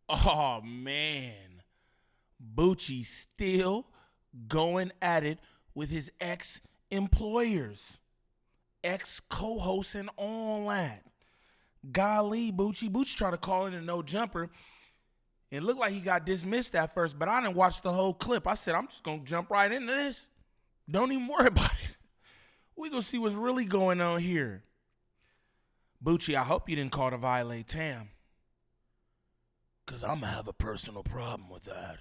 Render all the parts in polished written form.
Oh, man. Boochie still going at it with his ex-employers, ex-co-hosts and all that. Golly, Boochie. Boochie tried to call in a no jumper. It looked like he got dismissed at first, but I didn't watch the whole clip. I said, I'm just going to jump right into this. Don't even worry about it. We going to see what's really going on here. Boochie, I hope you didn't call to violate Tam. Because I'm going to have a personal problem with that.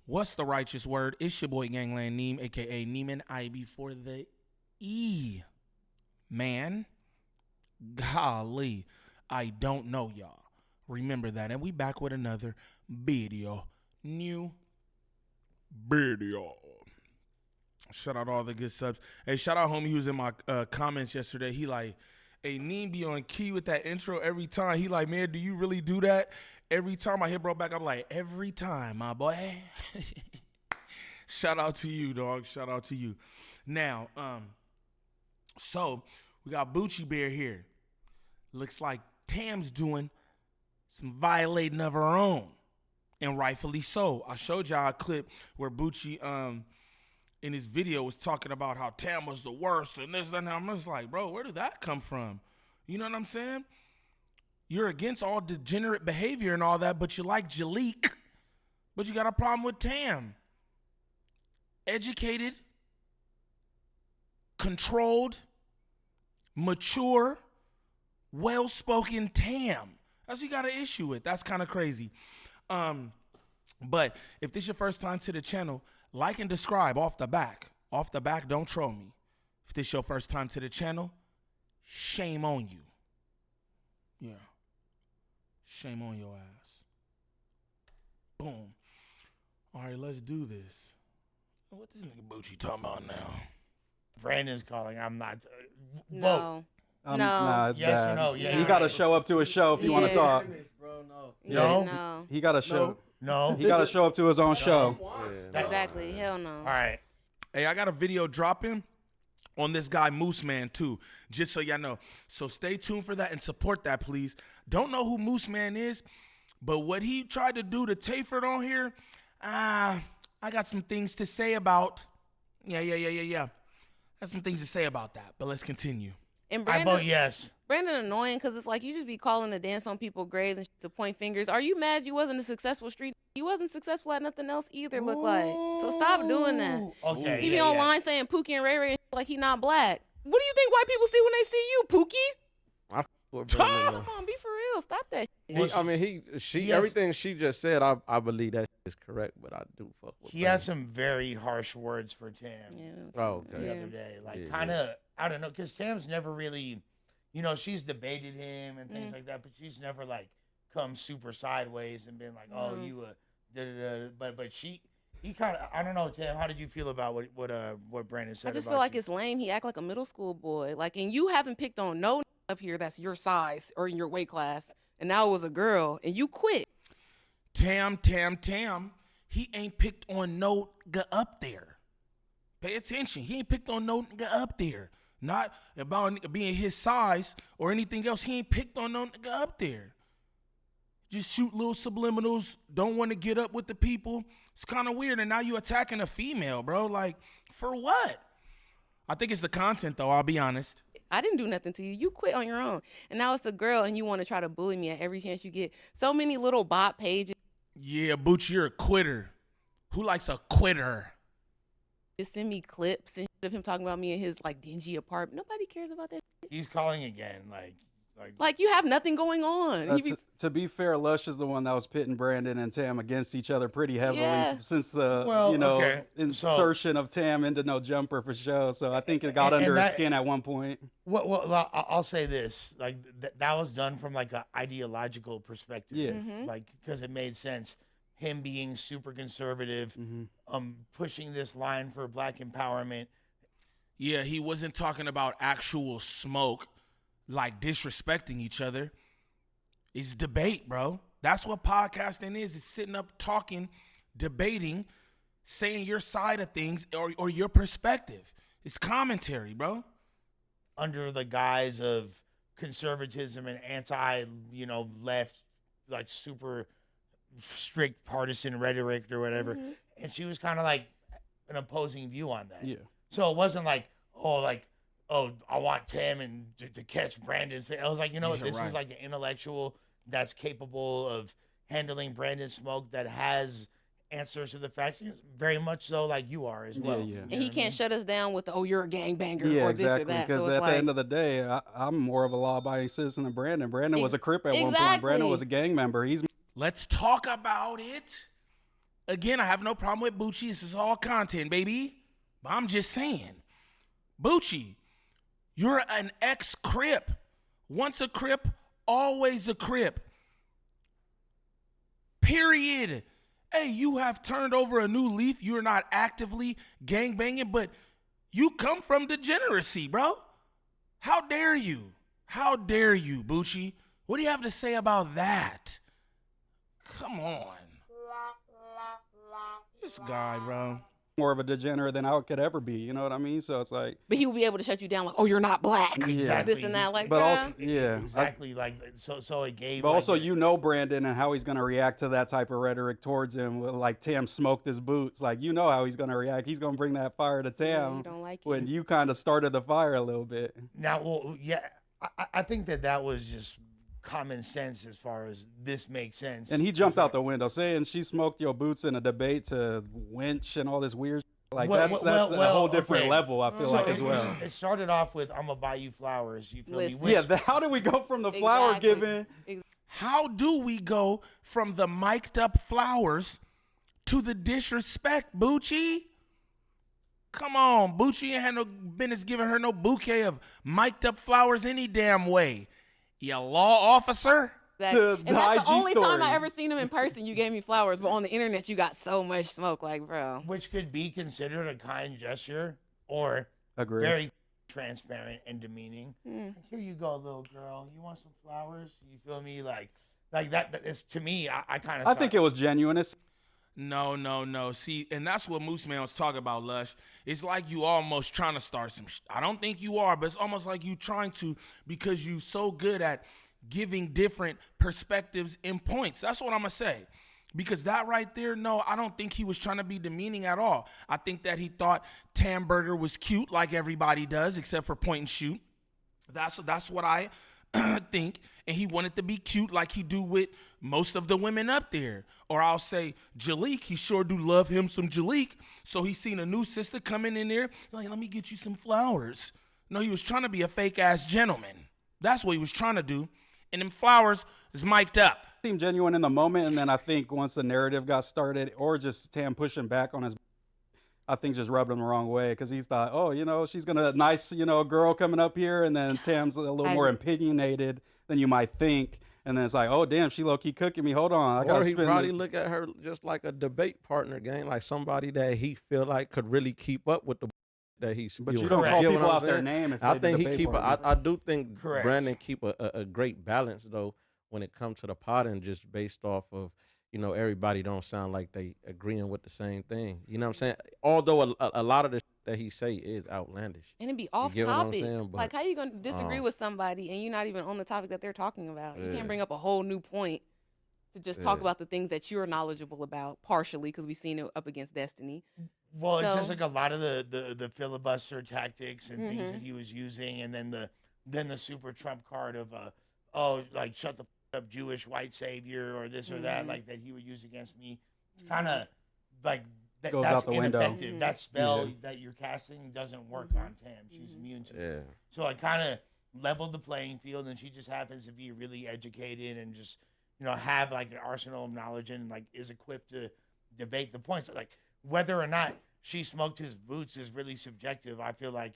What's the righteous word? It's your boy Gangland Neem, aka Neiman IB for the E. Man, golly, I don't know y'all. Remember that, and we back with another video. New video. Shout out all the good subs. Hey, shout out homie who was in my comments yesterday. He like, hey, Neem be on key with that intro every time. He like, man, do you really do that? Every time I hit bro back, I'm like, every time, my boy. Shout out to you, dog. Shout out to you. Now, so we got Boochie Bear here. Looks like Tam's doing some violating of her own, and rightfully so. I showed y'all a clip where Boochie, in his video, was talking about how Tam was the worst and this and that. I'm just like, bro, where did that come from? You know what I'm saying? You're against all degenerate behavior and all that, but you like Jalik, but you got a problem with Tam. Educated, controlled, mature, well-spoken Tam. That's what you got an issue with. That's kind of crazy. But if this is your first time to the channel, like and subscribe off the back. Off the back, don't troll me. If this is your first time to the channel, shame on you. Yeah. Shame on your ass. Boom. All right, let's do this. What this nigga Boochie talking about now? Brandon's calling. I'm not. No. Vote. No. Nah, it's Yes bad. or no? Yeah. He got to show up to a show if you want to talk. No. No. He got to show. No. He got to show up to his own show. Exactly. Hell no. All right. Hey, I got a video dropping on this guy Moose Man too, just so y'all know. So stay tuned for that and support that, please. Don't know who Moose Man is, but what he tried to do to Tayford on here, I got some things to say about. Yeah. Got some things to say about that, but let's continue. And I vote yes. Brandon annoying because it's like you just be calling to dance on people's graves and to point fingers. Are you mad you wasn't a successful street? You wasn't successful at nothing else either, look like. So stop doing that. Okay. He be online saying Pookie and Ray Ray and shit like he not black. What do you think white people see when they see you, Pookie? Come on, be for real. Stop that shit. Everything she just said, I believe that is correct, but I do fuck with He had some very harsh words for Tam Yeah. Oh, okay. the other day. Like, kind of, I don't know, because Tam's never really, you know, she's debated him and things like that, but she's never, like, come super sideways and been like, oh, you da-da-da. But he kind of, I don't know, Tam, how did you feel about what Brandon said? I just about feel like you? it's lame. He act like a middle school boy. Like, and you haven't picked on no up here that's your size or in your weight class, and now it was a girl, and you quit. Tam. He ain't picked on no nigga up there. Pay attention. He ain't picked on no nigga up there. Not about a nigga being his size or anything else. He ain't picked on no nigga up there. Just shoot little subliminals. Don't want to get up with the people. It's kind of weird. And now you attacking a female, bro. Like, for what? I think it's the content, though. I'll be honest. I didn't do nothing to you. You quit on your own. And now it's a girl, and you want to try to bully me at every chance you get. So many little bot pages. Yeah, Boochie, you're a quitter. Who likes a quitter? Just send me clips and shit of him talking about me in his, like, dingy apartment. Nobody cares about that shit. He's calling again, Like, you have nothing going on. To be fair, Lush is the one that was pitting Brandon and Tam against each other pretty heavily since the insertion of Tam into No Jumper for sure. So I think it got under his skin at one point. Well, I'll say this: like that was done from like an ideological perspective, like because it made sense. Him being super conservative, pushing this line for black empowerment. Yeah, he wasn't talking about actual smoke. Like disrespecting each other. It's debate, bro. That's what podcasting is. It's sitting up talking, debating, saying your side of things or your perspective. It's commentary, bro. Under the guise of conservatism and anti, left, like super strict partisan rhetoric or whatever. Mm-hmm. And she was kind of like an opposing view on that. Yeah. So it wasn't like, I want Tam and to catch Brandon's face. I was like, this is like an intellectual that's capable of handling Brandon's smoke, that has answers to the facts, very much so, like you are as well. Yeah. And he can't shut us down with you're a gangbanger or this exactly, or that. because at the end of the day, I'm more of a law-abiding citizen than Brandon. Brandon was a Crip at one point. Brandon was a gang member. Let's talk about it. Again, I have no problem with Boochie. This is all content, baby. But I'm just saying, Boochie, you're an ex-Crip. Once a Crip, always a Crip. Period. Hey, you have turned over a new leaf. You're not actively gangbanging, but you come from degeneracy, bro. How dare you? How dare you, Boochie? What do you have to say about that? Come on. This guy, bro. More of a degenerate than I could ever be, you know what I mean? So it's like, but he will be able to shut you down, like, you're not black. Exactly. This and that, like, but also, exactly. So it gave. But also, Brandon and how he's gonna react to that type of rhetoric towards him. Like Tam smoked his boots, like how he's gonna react. He's gonna bring that fire to Tam. You don't like when you kind of started the fire a little bit. Now, I think that was just common sense as far as this makes sense. And he jumped out the window saying she smoked your boots in a debate to winch and all this weird shit. Like that's a whole different level, I feel as well. It started off with, I'm gonna buy you flowers. You feel me? How do we go from the flower giving? How do we go from the mic'd up flowers to the disrespect, Boochie? Come on, Boochie ain't had no business giving her no bouquet of mic'd up flowers any damn way. You law officer? And that's the only time I ever seen him in person. You gave me flowers, but on the internet you got so much smoke, like, bro. Which could be considered a kind gesture or very transparent and demeaning. Here you go, little girl. You want some flowers? You feel me? Like that is, to me, I think it was genuine. No. See, and that's what Moose Man was talking about, Lush. It's like you almost trying to start some I don't think you are, but it's almost like you trying to, because you so good at giving different perspectives and points. That's what I'm going to say. Because that right there, no, I don't think he was trying to be demeaning at all. I think that he thought Tam Burger was cute like everybody does, except for point and shoot. That's what I think. And he wanted to be cute like he do with most of the women up there. Or I'll say Jalik, he sure do love him some Jalik. So he seen a new sister coming in there, like, let me get you some flowers. No, he was trying to be a fake-ass gentleman. That's what he was trying to do. And them flowers is mic'd up. Seemed genuine in the moment, and then I think once the narrative got started, or just Tam pushing back on his, I think just rubbed him the wrong way, because he thought, she's gonna nice, girl coming up here, and then Tam's a little more opinionated than you might think, and then it's like, oh damn, she low key cooking me. Hold on, I gotta spend. Or he probably look at her just like a debate partner, gang, like somebody that he feel like could really keep up with the that he's. But you don't call people out their name. If I think he keep. I do think Correct. Brandon keep a great balance though when it comes to the pot, and just based off of everybody don't sound like they agreeing with the same thing. You know what I'm saying? Although a lot of the that he say is outlandish. And it be off topic. Like, how you gonna disagree with somebody and you're not even on the topic that they're talking about? You can't bring up a whole new point to just talk about the things that you're knowledgeable about, partially, because we've seen it up against Destiny. Well, it's just like a lot of the filibuster tactics and things that he was using, and then the super Trump card of like shut the up Jewish white savior or this or that, like that he would use against me. It's kind of like that's out the ineffective. window. That spell that you're casting doesn't work on Tam. She's immune to it. So I kind of leveled the playing field, and she just happens to be really educated and just have like an arsenal of knowledge and like is equipped to debate the points. Like whether or not she smoked his boots is really subjective. I feel like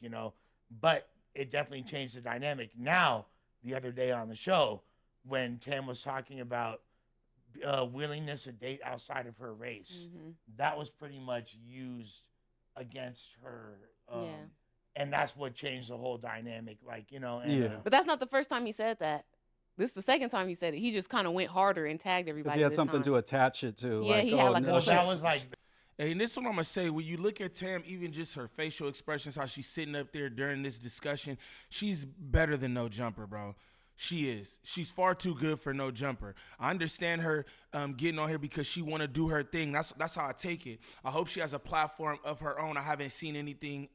but it definitely changed the dynamic. Now the other day on the show, when Tam was talking about willingness to date outside of her race, that was pretty much used against her. And that's what changed the whole dynamic. Like, But that's not the first time he said that. This is the second time he said it. He just kind of went harder and tagged everybody. Because he had this something time. to attach it to. Yeah, like, he had like no, a that was like. Hey, and this is what I'm gonna say. When you look at Tam, even just her facial expressions, how she's sitting up there during this discussion, she's better than No Jumper, bro. She is. She's far too good for No Jumper. I understand her getting on here because she want to do her thing. That's how I take it. I hope she has a platform of her own. I haven't seen anything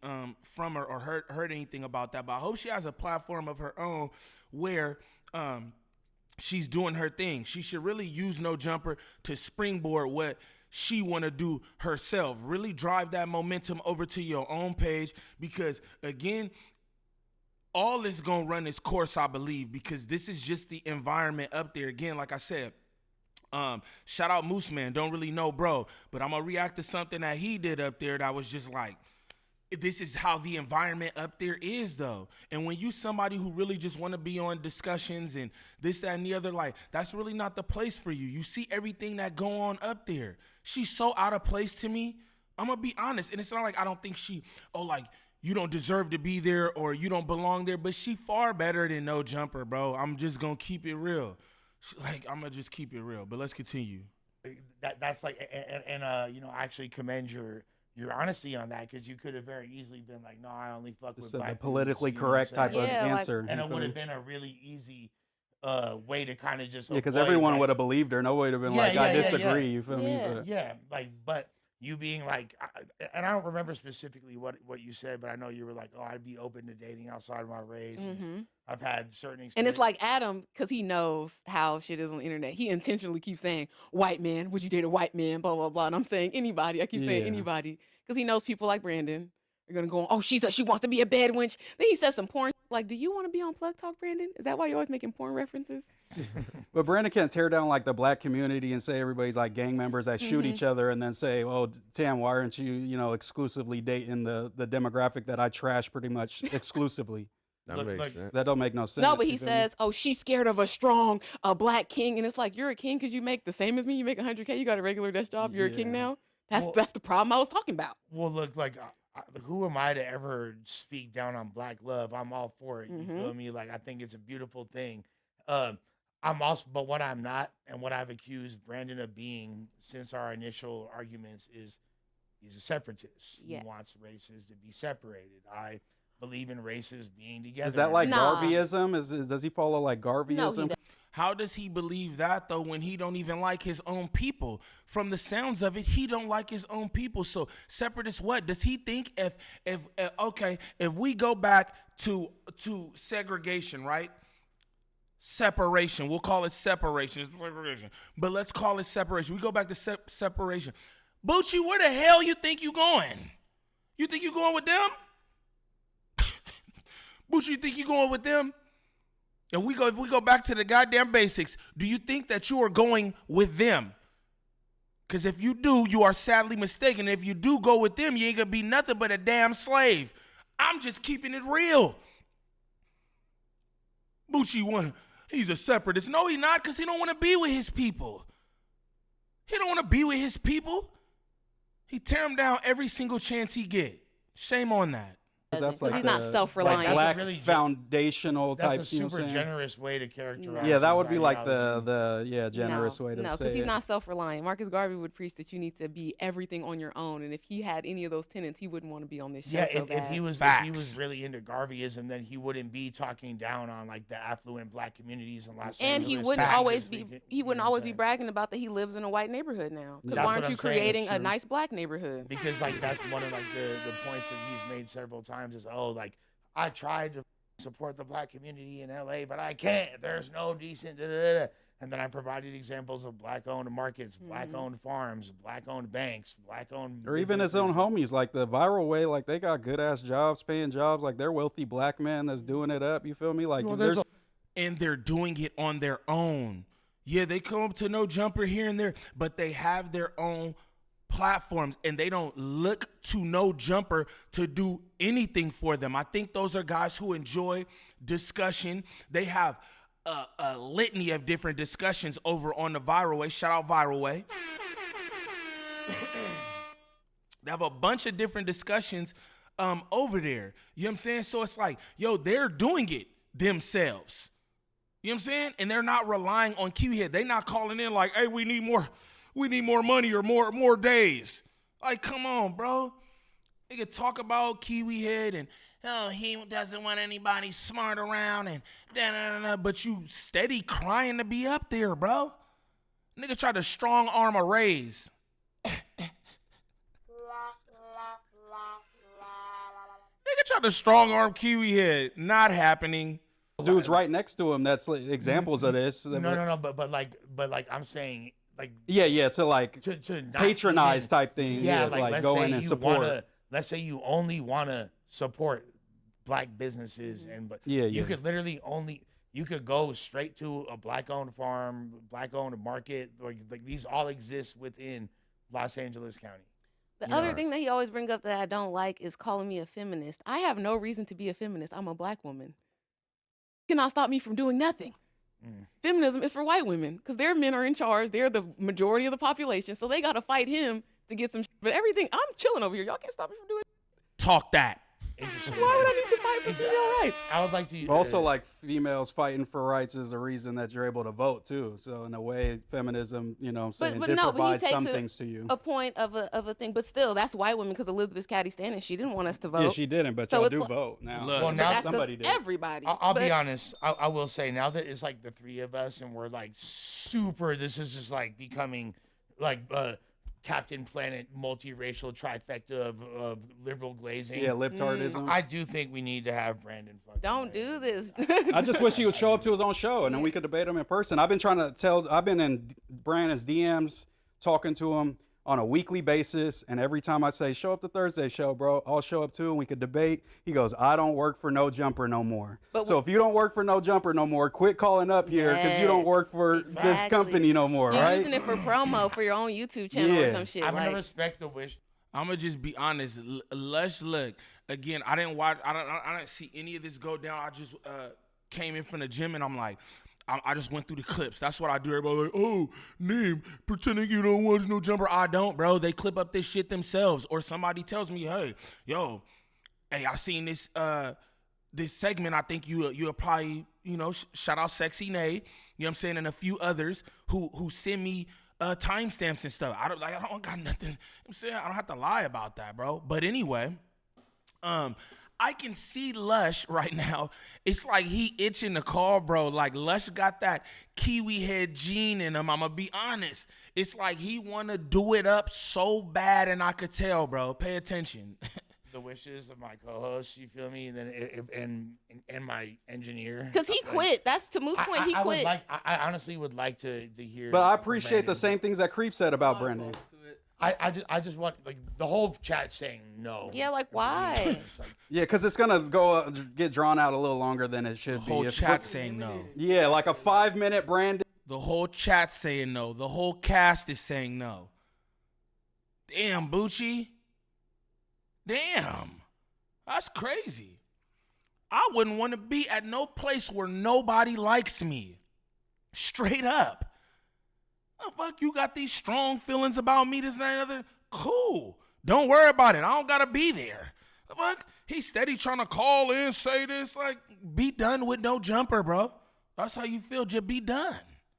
from her or heard anything about that, but I hope she has a platform of her own where she's doing her thing. She should really use No Jumper to springboard what she want to do herself. Really drive that momentum over to your own page because, again, all is going to run its course, I believe, because this is just the environment up there. Again, like I said, shout out Moose Man. Don't really know, bro, but I'm going to react to something that he did up there that was just like, this is how the environment up there is, though. And when you somebody who really just want to be on discussions and this, that, and the other, like, that's really not the place for you. You see everything that go on up there. She's so out of place to me. I'm going to be honest. And it's not like I don't think she, you don't deserve to be there or you don't belong there, but she far better than No Jumper, bro. I'm just going to keep it real. I'm going to just keep it real. But let's continue. That's like, and I actually commend your honesty on that, because you could have very easily been like, no, I only fuck with black the politically dudes, you know correct what I'm type of saying? Yeah, like- answer. and it would have been a really easy way to kind of just because avoid, everyone like, would have believed her. Nobody would have been Yeah, like, yeah, I yeah, disagree. yeah. You feel Yeah. me? But, yeah, like, but you being like, and I don't remember specifically what you said, but I know you were like, oh, I'd be open to dating outside of my race. Mm-hmm. I've had certain experiences. And it's like Adam, because he knows how shit is on the internet. He intentionally keeps saying, white man, would you date a white man, blah, blah, blah. And I'm saying anybody. I keep saying Yeah. anybody. Because he knows people like Brandon are going to go, oh, she wants to be a bad wench. Then he says some porn. Like, do you want to be on Plug Talk, Brandon? Is that why you're always making porn references? but Brandon can't tear down like the black community and say everybody's like gang members that shoot each other and then say, oh, Tam, why aren't you, exclusively dating the demographic that I trash pretty much exclusively? That makes sense. That don't make no sense. No, but he you feel me? says, oh, she's scared of a strong, black king. And it's like, you're a king because you make the same as me. You make 100K. You got a regular desk job. You're a king Yeah. now. That's Well- the problem I was talking about. Well, look, like, who am I to ever speak down on black love? I'm all for it. You feel me? Like, I think it's a beautiful thing. I'm also, but what I'm not, and what I've accused Brandon of being since our initial arguments is, he's a separatist. Yeah. He wants races to be separated. I believe in races being together. Is that like Nah. Garveyism? Does he follow like No, he Garveyism? doesn't. How does he believe that, though, when he don't even like his own people? From the sounds of it, he don't like his own people. So separatist what? Does he think if we go back to segregation, right? Separation. We'll call it separation. It's segregation. But let's call it separation. We go back to separation. Boochie, where the hell you think you going? You think you going with them? Boochie, you think you going with them? And if we go back to the goddamn basics, do you think that you are going with them? Because if you do, you are sadly mistaken. If you do go with them, you ain't gonna be nothing but a damn slave. I'm just keeping it real. Boochie, he's a separatist. No, he's not, because he don't want to be with his people. He don't want to be with his people. He tear them down every single chance he get. Shame on that. That's Because like he's not the self-reliant. That's a black really foundational That's type. a You know what super I'm saying? generous way to characterize. Yeah, that his would be like ideology. the generous way to no, say because he's it. not self-reliant. Marcus Garvey would preach that you need to be everything on your own, and if he had any of those tenets, he wouldn't want to be on this show. Yeah, so if he bad. was Facts. really into Garveyism, then he wouldn't be talking down on like the affluent black communities in Los And Angeles. he wouldn't Facts. always be You know what I'm always be saying? bragging about that he lives in a white neighborhood now. Because That's why what aren't you I'm saying, it's creating a true. nice black neighborhood? Because like that's one of like the points that he's made several times is, oh, like, I tried to support the black community in LA, but I can't. There's no decent And then I provided examples of black-owned markets, black-owned farms, black-owned banks, black-owned Or even his own homies, like the viral way, like they got good ass jobs, paying jobs, like they're wealthy black men that's doing it up. You feel me? Like Well, there's And they're doing it on their own. Yeah, they come up to No Jumper here and there, but they have their own platforms and they don't look to No Jumper to do anything for them. I think those are guys who enjoy discussion. They have a litany of different discussions over on the Viral Way. Shout out Viral Way. They have a bunch of different discussions over there. You know what I'm saying? So it's like, yo, they're doing it themselves. You know what I'm saying? And they're not relying on Kiwi Head. They're not calling in like, hey, we need more money or more days. Like, come on, bro. They could talk about Kiwi Head and, oh, he doesn't want anybody smart around and da-da-da-da, but you steady crying to be up there, bro. Nigga tried to strong arm a raise. Nigga tried to strong arm Kiwi Head. Not happening. Dude's right next to him. That's like examples of this. No. But like I'm saying, like to like to patronize even, type things. Yeah, like let's go say in and you support. let's say you only want to support black businesses, but you could literally you could go straight to a black-owned farm, black-owned market. Like these all exist within Los Angeles County. The other thing that he always brings up that I don't like is calling me a feminist. I have no reason to be a feminist. I'm a black woman. Cannot stop me from doing nothing. Feminism is for white women because their men are in charge. They're the majority of the population, so they got to fight him to get some. But everything, I'm chilling over here. Y'all can't stop me from doing. Talk that. Interesting. Why would I need to fight for female rights? I would like to. Also, like females fighting for rights is the reason that you're able to vote too. So in a way, feminism, you know, what I'm saying, but it no, provides he takes some things to you. A point of a thing, but still, that's white women because Elizabeth Cady Stanton, she didn't want us to vote. Yeah, she didn't, but So y'all it's do like- vote now. Look, Well, now that's somebody did. everybody. I'll be honest. I will say now that it's like the three of us and we're like super. This is just like becoming like Captain Planet multiracial trifecta of liberal glazing. Yeah, libtardism. I do think we need to have Brandon. Don't do this. I just wish he would show up to his own show and then we could debate him in person. I've been in Brandon's DMs talking to him on a weekly basis, and every time I say, show up to Thursday show, bro, I'll show up too and we could debate. He goes, I don't work for No Jumper no more. So if you don't work for No Jumper no more, quit calling up here because you don't work for this company no more, You're right? using it for promo for your own YouTube channel or some shit. I'm gonna respect the wish. I'm gonna just be honest. Lush, look again. I didn't watch. I didn't see any of this go down. I just came in from the gym and I'm like, I just went through the clips. That's what I do. Everybody like, oh, Neem, pretending you don't watch No Jumper. I don't, bro. They clip up this shit themselves, or somebody tells me, hey, I seen this this segment. I think you'll probably shout out Sexy Nay. You know what I'm saying, and a few others who send me timestamps and stuff. I don't got nothing. I'm saying I don't have to lie about that, bro. But anyway, I can see Lush right now. It's like he itching to call, bro. Like Lush got that Kiwi Head gene in him. I'm gonna be honest. It's like he wanna do it up so bad, and I could tell, bro. Pay attention. The wishes of my co-host, you feel me, and then and my engineer. Because he quit. That's to Moo's point. He quit. I honestly would like to hear. But I appreciate the same things that Creep said about Brandon. I just want like the whole chat saying no. Yeah, like why? Yeah, because it's gonna get drawn out a little longer than it should be. The whole chat saying no. Yeah, like a 5-minute Brandon. The whole chat saying no. The whole cast is saying no. Damn, Boochie. Damn. That's crazy. I wouldn't want to be at no place where nobody likes me. Straight up. Oh, fuck, you got these strong feelings about me, this, that, and other? Cool. Don't worry about it. I don't got to be there. Fuck, he's steady trying to call in, say this. Like, be done with No Jumper, bro. That's how you feel. Just be done.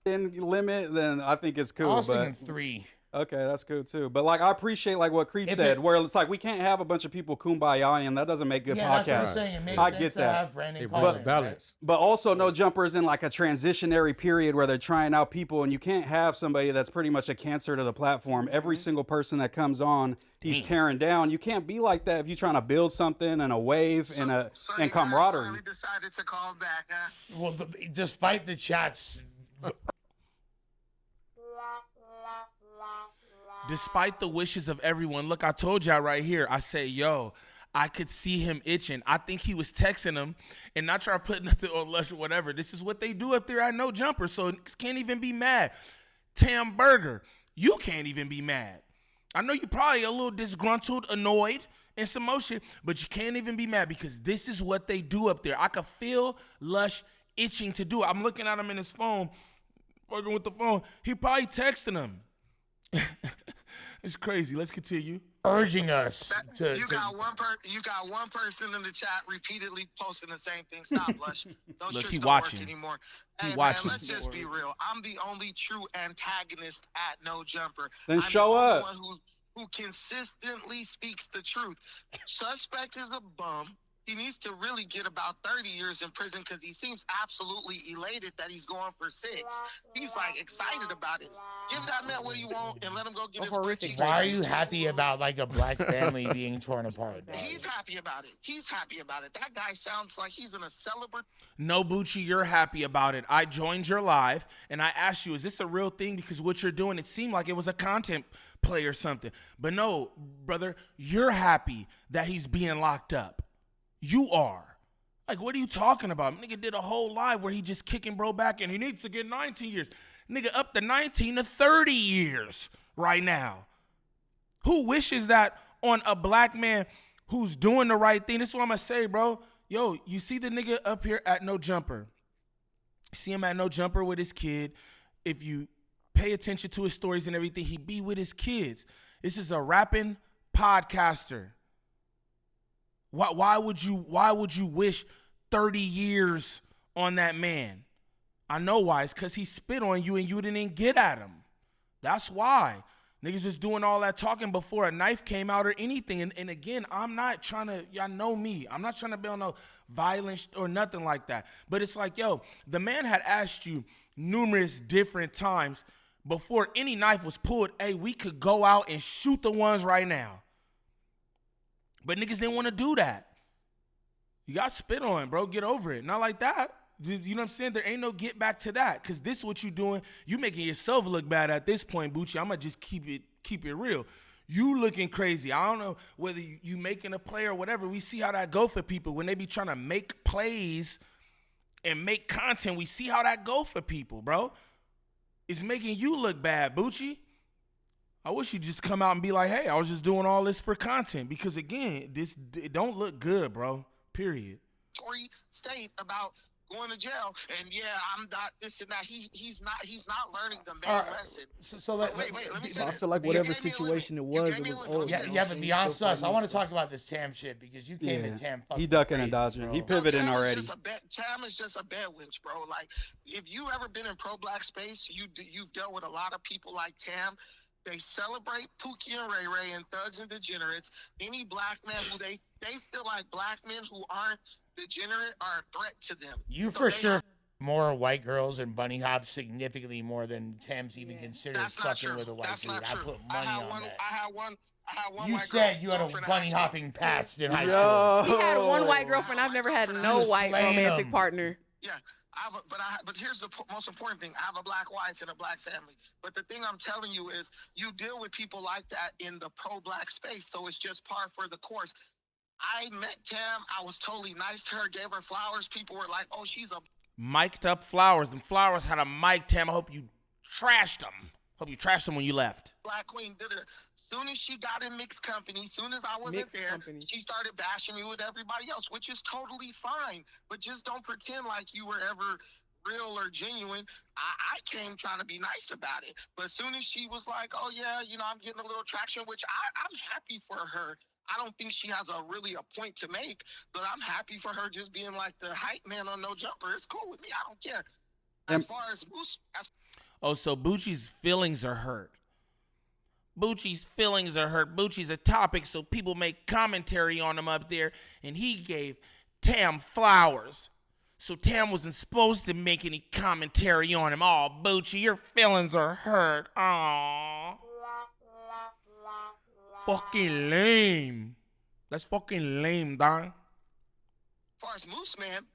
Limit, then I think it's cool. I was thinking 3. Okay, that's cool too. But like, I appreciate like what Creep said, where it's like we can't have a bunch of people kumbaya, and that doesn't make good podcast. That's what I'm saying. It makes I sense get to that. have Brandon It call brings in, balance. But also, No Jumper's in like a transitionary period where they're trying out people, and you can't have somebody that's pretty much a cancer to the platform. Every single person that comes on, he's tearing down. You can't be like that if you're trying to build something and a wave and camaraderie. Finally decided to call back, huh? Well, despite the chats. Despite the wishes of everyone, look, I told y'all right here. I say, yo, I could see him itching. I think he was texting him and not trying to put nothing on Lush or whatever. This is what they do up there at No Jumper, so can't even be mad. Tam Burger, you can't even be mad. I know you're probably a little disgruntled, annoyed, and some more shit, but you can't even be mad because this is what they do up there. I could feel Lush itching to do it. I'm looking at him in his phone, working with the phone. He probably texting him. It's crazy. Let's continue. urging us to. You got one person in the chat repeatedly posting the same thing. Stop, Lush. Those Look, tricks he don't watching. work anymore. He Hey watching. man, let's just be real. I'm the only true antagonist at No Jumper. Then I'm show the up. only one who consistently speaks the truth. Suspect is a bum. He needs to really get about 30 years in prison because he seems absolutely elated that he's going for 6. He's like excited about it. Give that man what he wants and let him go get his horrific. butt Why are cheeks. you happy about like a black family being torn apart? Dog? He's happy about it. He's happy about it. That guy sounds like he's in a celebratory. No, Boochie, you're happy about it. I joined your live, and I asked you, is this a real thing? Because what you're doing, it seemed like it was a content play or something. But no, brother, you're happy that he's being locked up. You are. Like, what are you talking about? Nigga did a whole live where he just kicking bro back, and he needs to get 19 years. Nigga up to 19 to 30 years right now. Who wishes that on a black man who's doing the right thing? This is what I'm going to say, bro. Yo, you see the nigga up here at No Jumper. See him at No Jumper with his kid. If you pay attention to his stories and everything, he be with his kids. This is a rapping podcaster. Why would you wish 30 years on that man? I know why. It's because he spit on you and you didn't get at him. That's why. Niggas was doing all that talking before a knife came out or anything. And again, I'm not trying to, y'all know me. I'm not trying to be on no violence or nothing like that. But it's like, yo, the man had asked you numerous different times before any knife was pulled, hey, we could go out and shoot the ones right now. But niggas didn't want to do that. You got spit on, bro. Get over it. Not like that. You know what I'm saying? There ain't no get back to that. Because this is what you doing. You making yourself look bad at this point, Boochie. I'm going to just keep it real. You looking crazy. I don't know whether you making a play or whatever. We see how that go for people. When they be trying to make plays and make content, we see how that go for people, bro. It's making you look bad, Boochie. I wish you'd just come out and be like, hey, I was just doing all this for content. Because, again, it don't look good, bro. Period. State about going to jail. And, yeah, I'm not this and that. He's not learning the main lesson. So wait, let me say I this. feel like whatever situation it was old. Yeah, but beyond us, I want to talk about this Tam shit because you came at Tam fucking He ducking crazy, and dodging. bro. He pivoting already. Tam is just a bad winch, bro. Like, if you ever been in pro-black space, you've dealt with a lot of people like Tam. They celebrate Pookie and Ray Ray and thugs and degenerates. Any black man who they feel like black men who aren't degenerate are a threat to them. You for sure more white girls and bunny hop significantly more than Tam's even considered fucking with a white dude. I put money on that. I had one You white said you had a girlfriend bunny hopping past in high school. He had one white girlfriend. I've never had no white romantic partner. Yeah. But here's the most important thing. I have a black wife and a black family. But the thing I'm telling you is you deal with people like that in the pro-black space, so it's just par for the course. I met Tam. I was totally nice to her, gave her flowers. People were like, oh, she's a... Mic'd up flowers. Them flowers had a mic, Tam. I hope you trashed them. Hope you trashed them when you left. Black queen did it. Soon as she got in mixed company, soon as I wasn't there, she started bashing me with everybody else, which is totally fine. But just don't pretend like you were ever real or genuine. I came trying to be nice about it. But as soon as she was like, oh, yeah, I'm getting a little traction, which I'm happy for her. I don't think she has really a point to make, but I'm happy for her just being like the hype man on No Jumper. It's cool with me. I don't care. As far as Moose... Oh, so Boochie's feelings are hurt. Boochie's feelings are hurt. Boochie's a topic, so people make commentary on him up there, and he gave Tam flowers. So Tam wasn't supposed to make any commentary on him. Oh, Boochie, your feelings are hurt. Aww. Fucking lame. That's fucking lame, Don. As far as Moose Man,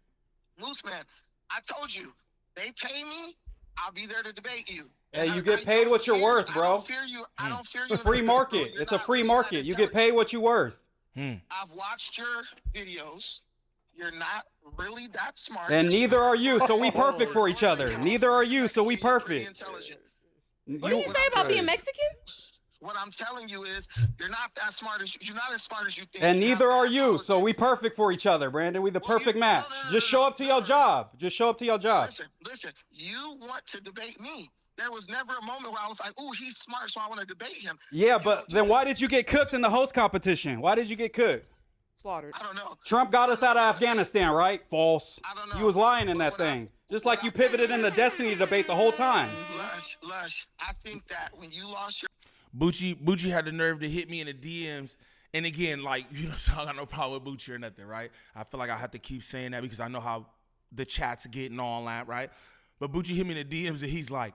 I told you, they pay me, I'll be there to debate you. Hey, you get paid what you're worth, bro. I don't fear you. It's a free market. It's a free market. You get paid what you're worth. I've watched your videos. You're not really that smart. And neither are you, so we perfect for each other. Neither are you, so we perfect. What do you say about being Mexican? What I'm telling you is, you're not that smart as you're not as smart as you think. And neither are you, so we perfect for each other, Brandon. We the perfect match. Just show up to your job. Just show up to your job. Listen. You want to debate me. There was never a moment where I was like, ooh, he's smart, so I want to debate him. Yeah, but then why did you get cooked in the host competition? Why did you get cooked? Slaughtered. I don't know. Trump got us out of Afghanistan, right? False. I don't know. You was lying in that thing. Just like you pivoted in the Destiny debate the whole time. Lush, I think that when you lost your... Boochie had the nerve to hit me in the DMs. And again, like, you know, so I got no problem with Boochie or nothing, right? I feel like I have to keep saying that because I know how the chat's getting all that, right? But Boochie hit me in the DMs and he's like,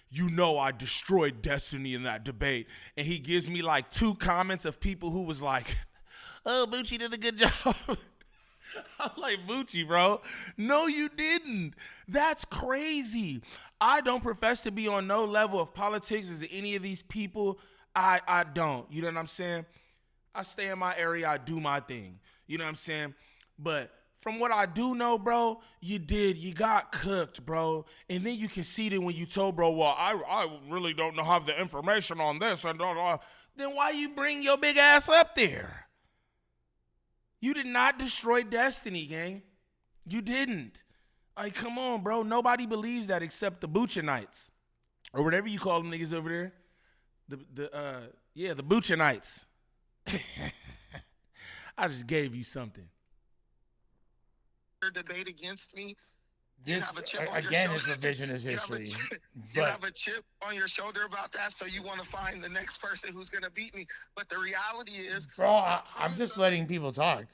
you know I destroyed Destiny in that debate. And he gives me like 2 comments of people who was like, oh, Boochie did a good job. I'm like, Boochie, bro, no, you didn't. That's crazy. I don't profess to be on no level of politics as any of these people. I don't. You know what I'm saying? I stay in my area. I do my thing. You know what I'm saying? But from what I do know, bro, you got cooked, bro. And then you conceded when you told, bro, well, I really don't have the information on this. And then why you bring your big ass up there? You did not destroy Destiny, gang. You didn't. Like, come on, bro. Nobody believes that except the Boochianites. Or whatever you call them niggas over there. The Boochianites. I just gave you something. Debate against me. This, again, is revisionist history. You have a chip on your shoulder about that, so you want to find the next person who's going to beat me. But the reality is... Bro, I'm just letting people talk.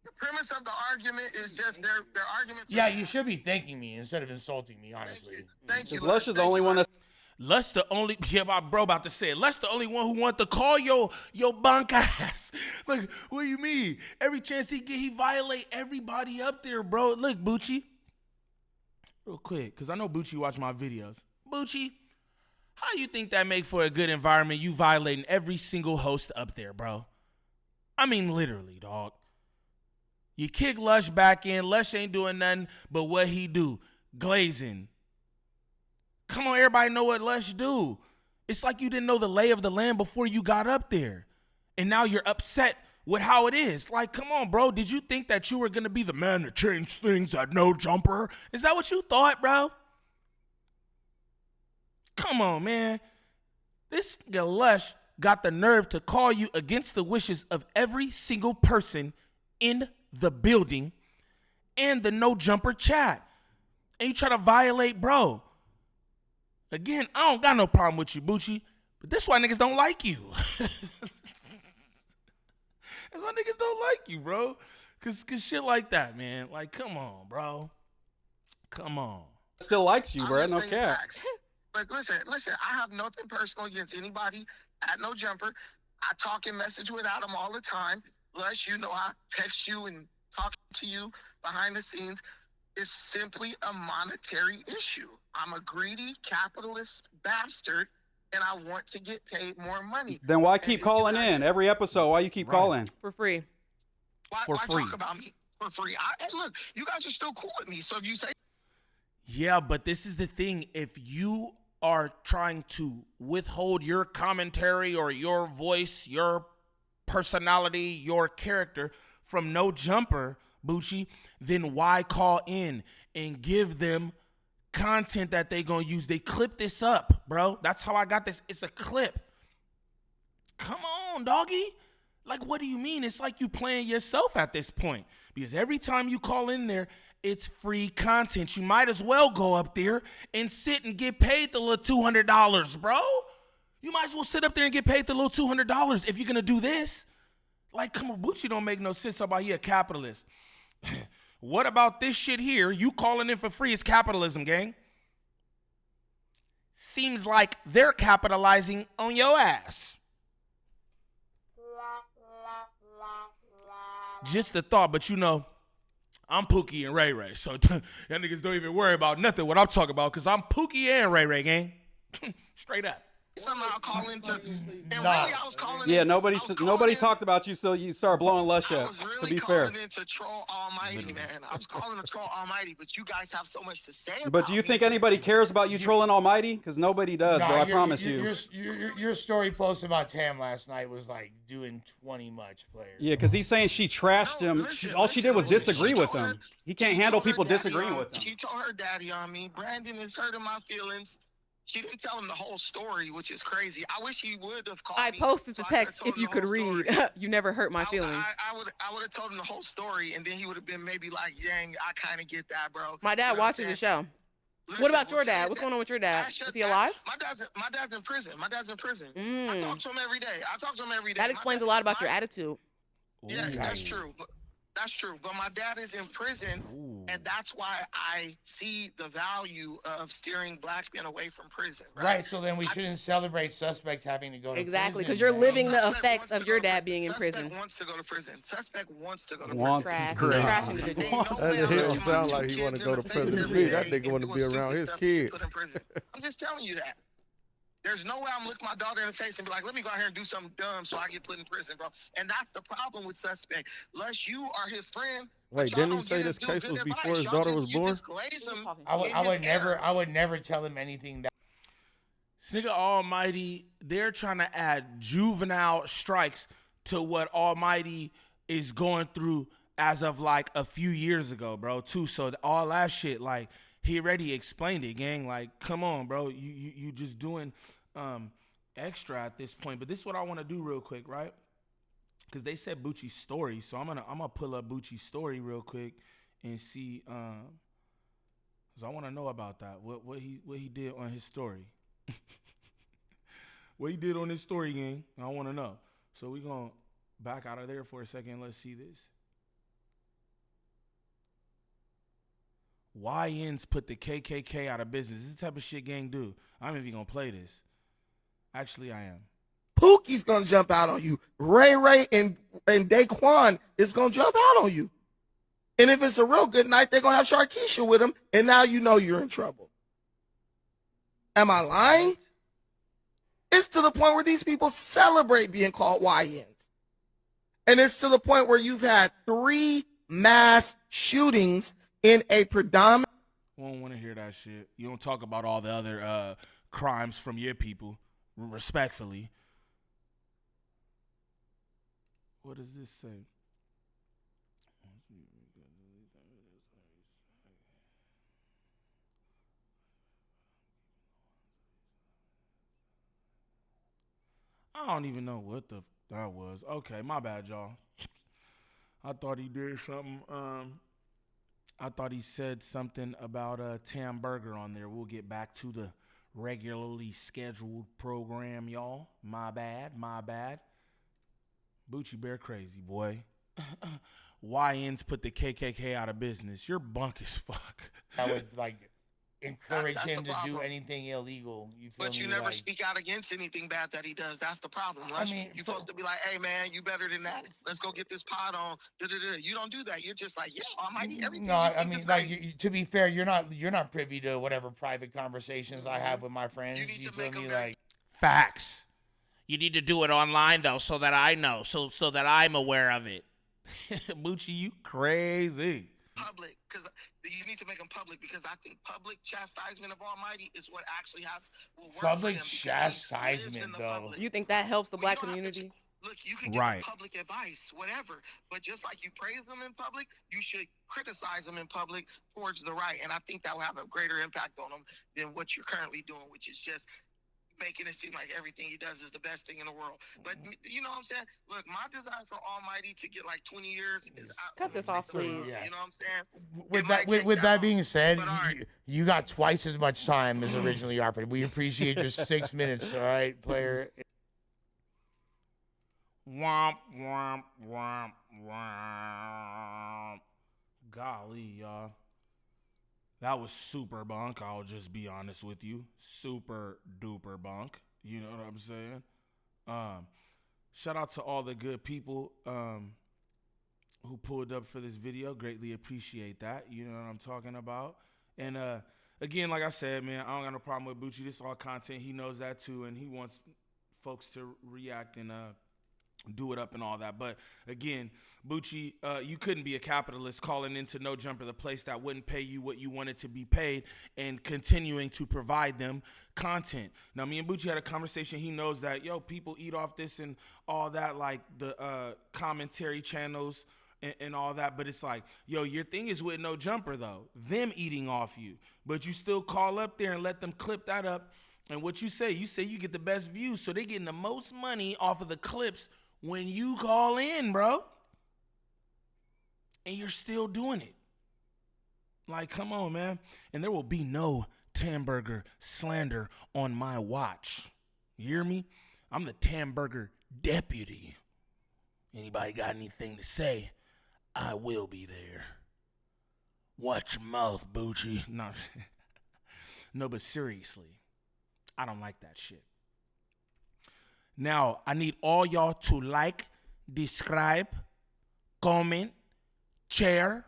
The premise of the argument is just their arguments... Yeah, you should be thanking me instead of insulting me, honestly. Thank you. Because Lush is the only one that's... Lush the only... Yeah, my bro about to say it. Lush the only one who want to call your bunk ass. Like, what do you mean? Every chance he get, he violate everybody up there, bro. Look, Boochie. Real quick, because I know Boochie watch my videos. Boochie, how you think that make for a good environment? You violating every single host up there, bro. I mean, literally, dog. You kick Lush back in. Lush ain't doing nothing but what he do. Glazing. Come on, everybody know what Lush do. It's like you didn't know the lay of the land before you got up there. And now you're upset with how it is. Like, come on, bro. Did you think that you were going to be the man to change things at No Jumper? Is that what you thought, bro? Come on, man. This nigga Lush got the nerve to call you against the wishes of every single person in the building and the No Jumper chat. And you try to violate, bro. Again, I don't got no problem with you, Boochie, but this why niggas don't like you. That's why niggas don't like you, bro. Cause shit like that, man. Like, come on, bro. Come on. Still likes you, bro. No cap. But listen, I have nothing personal against anybody at No Jumper. I talk and message with Adam all the time. Lush, you know, I text you and talk to you behind the scenes. It's simply a monetary issue. I'm a greedy capitalist bastard, and I want to get paid more money. Then why keep calling in every episode? Why you keep calling? For free. Why talk about me for free? Look, you guys are still cool with me. So if you say... Yeah, but this is the thing. If you are trying to withhold your commentary or your voice, your personality, your character from No Jumper, Boochie, then why call in and give them content that they gonna use? They clip this up, bro. That's how I got this. It's a clip. Come on, doggy. Like, what do you mean? It's like you playing yourself at this point. Because every time you call in there, it's free content. You might as well go up there and sit and get paid the little $200, bro. You might as well sit up there and get paid the little $200 if you're gonna do this. Like, come on, Boochie don't make no sense about he a capitalist. What about this shit here? You calling in for free is capitalism, gang. Seems like they're capitalizing on your ass. Just a thought, but you know, I'm Pookie and Ray Ray, so y'all niggas don't even worry about nothing what I'm talking about, because I'm Pookie and Ray Ray, gang. Straight up. Somehow call into, and really I was calling. Yeah, nobody talked about you, so you started blowing Lush up. To be fair, I was really calling in to troll Almighty, man. I was calling to troll Almighty, but you guys have so much to say. But do you think anybody cares about you trolling Almighty? Because nobody does, bro. I promise you. Your story post about Tam last night was like doing 20 much players. Yeah, because he's saying she trashed him. All she did was disagree with him. He can't handle people disagreeing with him. She told her daddy on me. Brandon is hurting my feelings. She didn't tell him the whole story, which is crazy. I wish he would have called I me. posted so the I could've text told if him you the could whole read. story. You never hurt my feelings. I would have told him the whole story, and then he would have been maybe like, "Dang, I kind of get that, bro." My dad watches the show. Listen, What about your tell dad? What's going on with your dad? Is he alive? My dad's in prison. My dad's in prison. I talk to him every day. That explains a lot about your attitude. Yes, that's true. That's true. But my dad is in prison, and that's why I see the value of steering black men away from prison. Right. So then we shouldn't celebrate suspects having to go to prison. Because you're living the effects of your dad being in prison. Suspect wants to go to prison. Suspect wants to go to Trash. prison. Trash individual. That don't sound like he want to go to prison to me. That nigga want to be around his kids. I'm just telling you that. There's no way I'm gonna look my daughter in the face and be like, let me go out here and do something dumb so I get put in prison, bro. And that's the problem with suspect. Unless you are his friend. Wait, didn't he say this case was before his daughter was born? I would never tell him anything that. This nigga Almighty, they're trying to add juvenile strikes to what Almighty is going through as of like a few years ago, bro, too. So all that shit, like, he already explained it, gang. Like, come on, bro. You just doing extra at this point. But this is what I want to do real quick, right? Because they said Boochie's story. So I'm gonna pull up Boochie's story real quick and see because I want to know about that. What he did on his story. What he did on his story, gang. I want to know. So we gonna back out of there for a second. Let's see this. YNs put the KKK out of business. This is the type of shit gang do. I'm even gonna play this. Actually, I am. Pookie's gonna jump out on you. Ray and Daquan is gonna jump out on you. And if it's a real good night, they're gonna have Sharkeisha with them, and now you know you're in trouble. Am I lying? It's to the point where these people celebrate being called YNs. And it's to the point where you've had 3 mass shootings in a predominant. We don't want to hear that shit. You don't talk about all the other crimes from your people, respectfully. What does this say? I don't even know what that was. Okay, my bad, y'all. I thought he did something. I thought he said something about Tam Burger on there. We'll get back to the regularly scheduled program, y'all. My bad. Boochie Bear crazy, boy. YNs put the KKK out of business. You're bunk as fuck. I would encourage him to do anything illegal. You feel but you never speak out against anything bad that he does. That's the problem. You're supposed to be like, hey man, you better than that. Let's go get this pot on. You don't do that. You're just like, yeah, Almighty, everything. No, to be fair, you're not privy to whatever private conversations I have with my friends. You feel me? Facts. You need to do it online though, so that I know, so that I'm aware of it. Boochie, you crazy. Public, because you need to make them public, because I think public chastisement of Almighty is what actually will work public for him, chastisement, though. You think that helps the black community? Look, you can give public advice, whatever, but just like you praise them in public, you should criticize them in public towards the right, and I think that will have a greater impact on them than what you're currently doing, which is just making it seem like everything he does is the best thing in the world. But you know what I'm saying? Look, my desire for Almighty to get like 20 years is cut this off, please. Yeah. You know what I'm saying? With that being said, you got twice as much time as originally offered. We appreciate your 6 minutes, all right, player. Womp, womp, womp, womp. Golly, y'all. That was super bunk. I'll just be honest with you. Super duper bunk. You know what I'm saying? Shout out to all the good people who pulled up for this video. Greatly appreciate that. You know what I'm talking about. And again, like I said, man, I don't got no problem with Boochie. This is all content. He knows that too, and he wants folks to react and do it up and all that. But again, Boochie, you couldn't be a capitalist calling into No Jumper, the place that wouldn't pay you what you wanted to be paid, and continuing to provide them content. Now, me and Boochie had a conversation. He knows that, people eat off this and all that, like the commentary channels and all that. But it's like, your thing is with No Jumper, though. Them eating off you. But you still call up there and let them clip that up And what you say you get the best views. So they're getting the most money off of the clips when you call in, bro. And you're still doing it. Like, come on, man. And there will be no Tamburger slander on my watch. You hear me? I'm the Tamburger deputy. Anybody got anything to say? I will be there. Watch your mouth, Boochie. No, no, but seriously, I don't like that shit. Now, I need all y'all to like, describe, comment, share,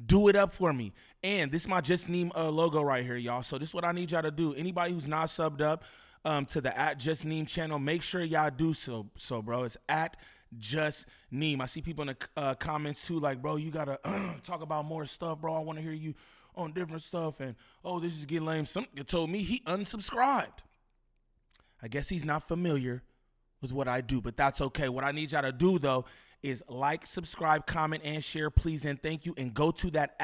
do it up for me. And this is my Just Neem logo right here, y'all. So this is what I need y'all to do. Anybody who's not subbed up to the @JustNeem channel, make sure y'all do so, bro. It's @JustNeem. I see people in the comments too, like, bro, you gotta talk about more stuff, bro. I want to hear you on different stuff. And oh, this is getting lame. Something told me he unsubscribed. I guess he's not familiar with what I do, but that's okay. What I need y'all to do though is like, subscribe, comment, and share, please, and thank you. And go to that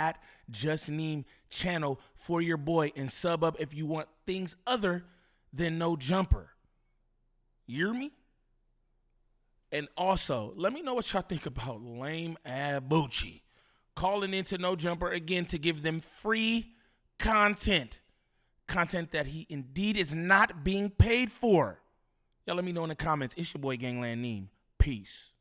@JustNeem channel for your boy and sub up if you want things other than No Jumper. You hear me? And also, let me know what y'all think about lame ass Boochie calling into No Jumper again to give them free content that he indeed is not being paid for. Y'all let me know in the comments. It's your boy Gangland Neem. Peace.